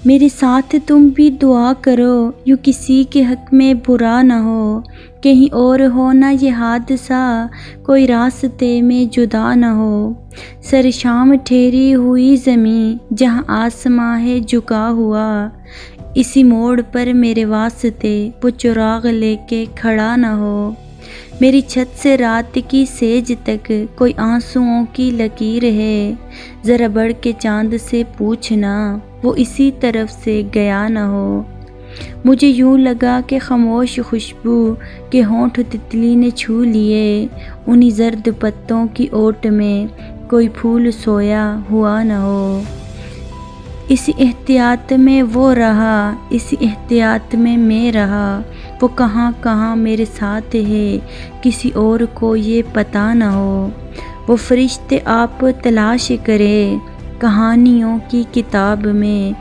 میرے ساتھ تم بھی دعا کرو، یوں کسی کے حق میں برا نہ ہو، کہیں اور ہو نہ یہ حادثہ، کوئی راستے میں جدا نہ ہو۔ سر شام ٹھہری ہوئی زمیں، جہاں آسماں ہے جھکا ہوا، اسی موڑ پر میرے واسطے وہ چراغ لے کے کھڑا نہ ہو۔ میری چھت سے رات کی سیج تک کوئی آنسوؤں کی لکیر ہے، ذرا بڑھ کے چاند سے پوچھنا وہ اسی طرف سے گیا نہ ہو۔ مجھے یوں لگا کہ خاموش خوشبو کے ہونٹ تتلی نے چھو لیے، انہی زرد پتوں کی اوٹ میں کوئی پھول سویا ہوا نہ ہو۔ اسی احتیاط میں وہ رہا، اسی احتیاط میں میں رہا، وہ کہاں کہاں میرے ساتھ ہے، کسی اور کو یہ پتہ نہ ہو۔ وہ فرشتے آپ تلاش کرے کہانیوں کی کتاب میں،